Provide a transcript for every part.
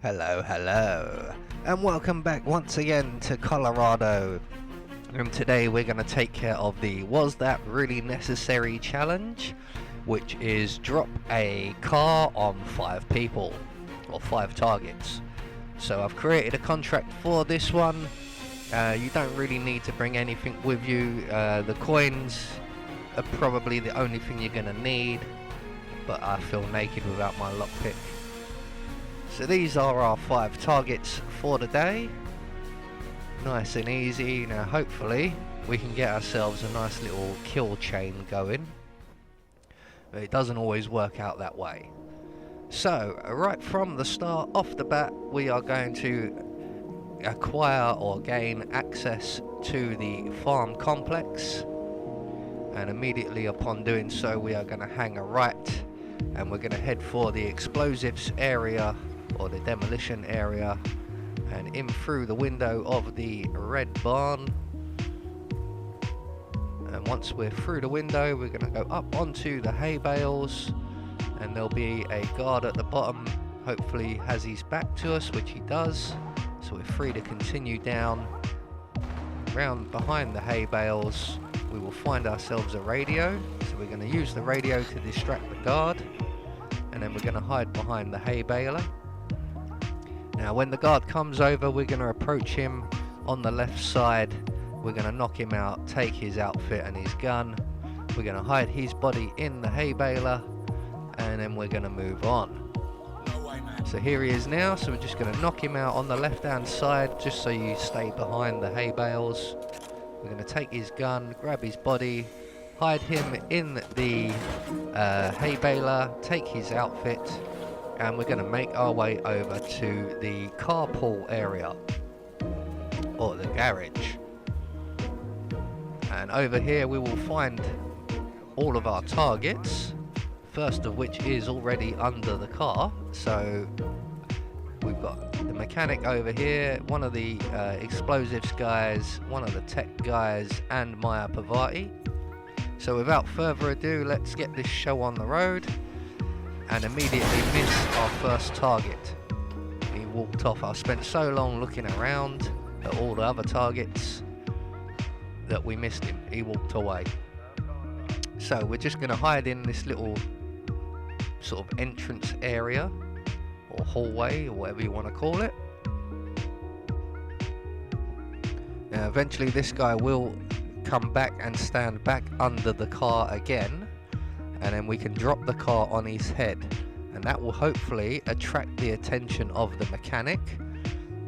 Hello, and welcome back once again to Colorado. And today we're going to take care of the Was That Really Necessary challenge, which is drop a car on 5 people, or 5 targets. So I've created a contract for this one. You don't really need to bring anything with you. The coins are probably the only thing you're going to need, but I feel naked without my lockpick. So these are our 5 targets for the day. Nice and easy. Now hopefully we can get ourselves a nice little kill chain going. But it doesn't always work out that way. So right from the start, off the bat, we are going to acquire or gain access to the farm complex. And immediately upon doing so, we are going to hang a right. And we're going to head for the explosives area, or the demolition area, and in through the window of the red barn. And once we're through the window, we're going to go up onto the hay bales, and there'll be a guard at the bottom. Hopefully has his back to us, which he does, so we're free to continue down. Round behind the hay bales we will find ourselves a radio, so we're going to use the radio to distract the guard, and then we're going to hide behind the hay baler. Now when the guard comes over, we're going to approach him on the left side. We're going to knock him out, take his outfit and his gun. We're going to hide his body in the hay baler, and then we're going to move on. So here he is now, so we're just going to knock him out on the left hand side, just so you stay behind the hay bales. We're going to take his gun, grab his body, hide him in the hay baler, take his outfit, and we're going to make our way over to the carpool area, or the garage. And over here we will find all of our targets, first of which is already under the car. So we've got the mechanic over here, one of the explosives guys, one of the tech guys, and Maya Pavati. So without further ado, let's get this show on the road. And immediately miss our first target. He walked off. I spent so long looking around at all the other targets that we missed him. He walked away. So we're just going to hide in this little sort of entrance area, or hallway, or whatever you want to call it. Now eventually this guy will come back and stand back under the car again, and then we can drop the car on his head, and that will hopefully attract the attention of the mechanic,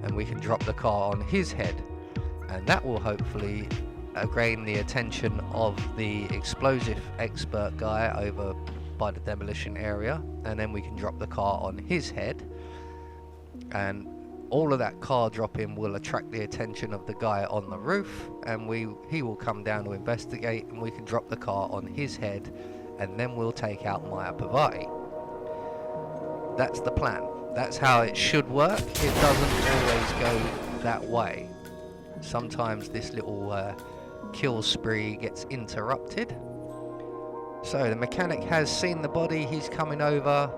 and we can drop the car on his head, and that will hopefully gain the attention of the explosive expert guy over by the demolition area, and then we can drop the car on his head, and all of that car dropping will attract the attention of the guy on the roof, and he will come down to investigate, and we can drop the car on his head, and then we'll take out Maya Pavati. That's the plan. That's how it should work. It doesn't always go that way. Sometimes this little kill spree gets interrupted. So the mechanic has seen the body, he's coming over,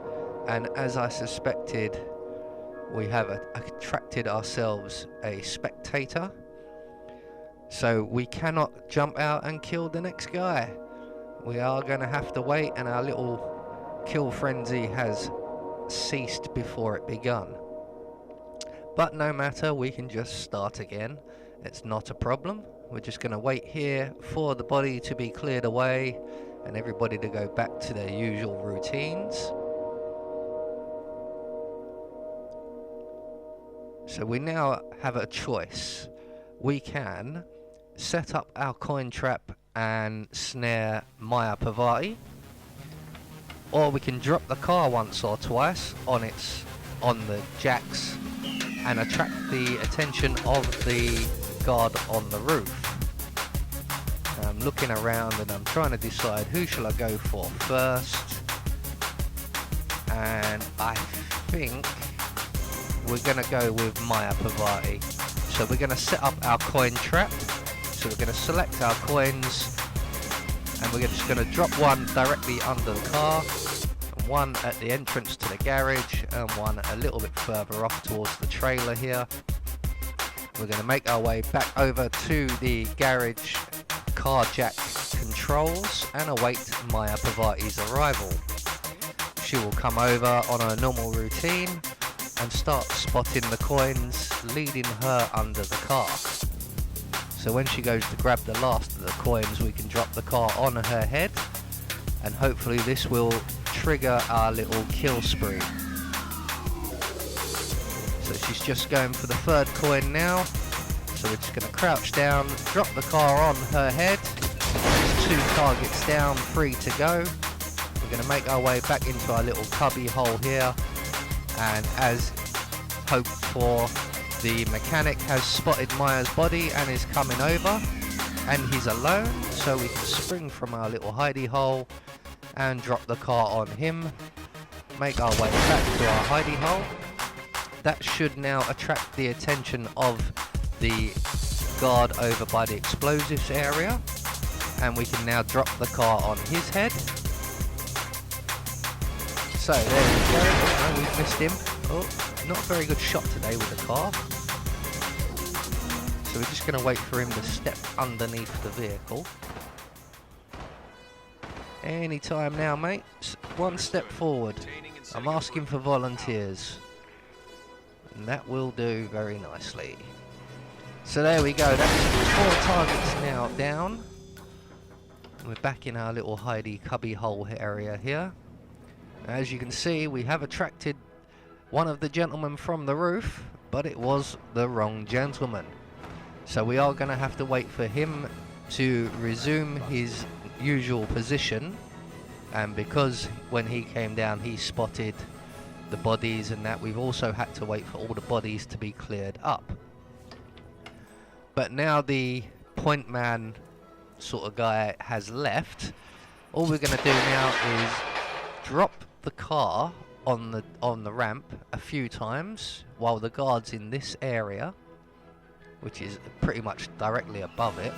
and as I suspected, we have attracted ourselves a spectator. So we cannot jump out and kill the next guy. We are going to have to wait, and our little kill frenzy has ceased before it begun. But no matter, we can just start again. It's not a problem. We're just going to wait here for the body to be cleared away and everybody to go back to their usual routines. So we now have a choice. We can set up our coin trap and snare Maya Pavati, or we can drop the car once or twice on the jacks and attract the attention of the guard on the roof. I'm looking around and I'm trying to decide who shall I go for first, and I think we're going to go with Maya Pavati. So we're going to set up our coin trap. So we're going to select our coins, and we're just going to drop one directly under the car. And one at the entrance to the garage and one a little bit further off towards the trailer here. We're going to make our way back over to the garage car jack controls and await Maya Pavati's arrival. She will come over on her normal routine and start spotting the coins leading her under the car. So when she goes to grab the last of the coins, we can drop the car on her head, and hopefully this will trigger our little kill spree. So she's just going for the third coin now. So we're just going to crouch down, drop the car on her head. There's 2 targets down, 3 to go. We're going to make our way back into our little cubby hole here. And as hoped for, the mechanic has spotted Maya's body and is coming over. And he's alone, so we can spring from our little hidey hole and drop the car on him. Make our way back to our hidey hole. That should now attract the attention of the guard over by the explosives area, and we can now drop the car on his head. So there we go. Oh, no, we've missed him. Oh, not a very good shot today with the car. So we're just going to wait for him to step underneath the vehicle. Any time now, mate. One step forward. I'm asking for volunteers. And that will do very nicely. So there we go. That's 4 targets now down. We're back in our little hidey cubby hole area here. As you can see, we have attracted one of the gentlemen from the roof, but it was the wrong gentleman. So we are going to have to wait for him to resume his usual position, and because when he came down he spotted the bodies and that, we've also had to wait for all the bodies to be cleared up. But now the point man sort of guy has left, all we're going to do now is drop the car on the ramp a few times while the guard's in this area, which is pretty much directly above it,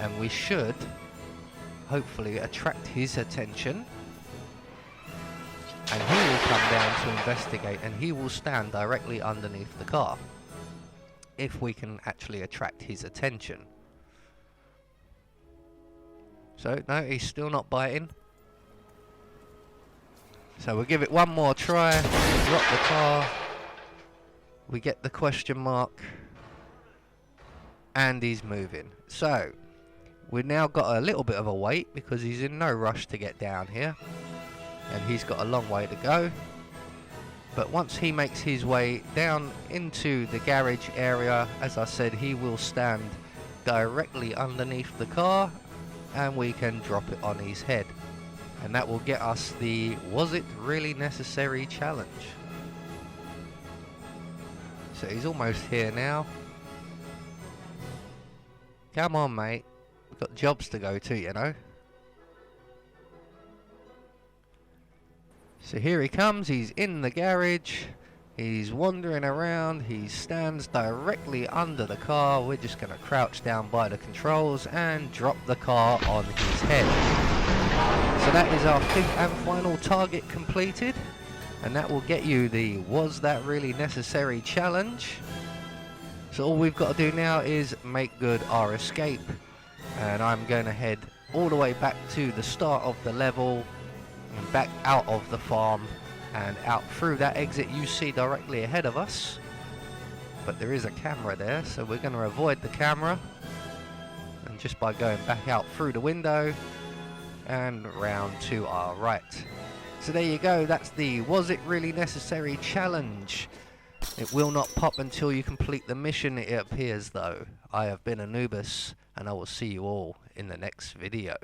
and we should hopefully attract his attention, and he will come down to investigate, and he will stand directly underneath the car if we can actually attract his attention. So no, he's still not biting. So we'll give it one more try. Drop the car. We get the question mark. And he's moving. So we've now got a little bit of a wait because he's in no rush to get down here. And he's got a long way to go. But once he makes his way down into the garage area, as I said, he will stand directly underneath the car and we can drop it on his head. And that will get us the "Was it really necessary?" challenge. So he's almost here now. Come on, mate. We've got jobs to go to, you know. So here he comes. He's in the garage. He's wandering around. He stands directly under the car. We're just going to crouch down by the controls and drop the car on his head. So that is our 5th and final target completed, and that will get you the "Was that really necessary?" challenge. So all we've got to do now is make good our escape, and I'm going to head all the way back to the start of the level and back out of the farm and out through that exit you see directly ahead of us. But there is a camera there, so we're going to avoid the camera, and just by going back out through the window and round to our right. So there you go, that's the "Was it really necessary?" challenge. It will not pop until you complete the mission, it appears though. I have been Anubis, and I will see you all in the next video.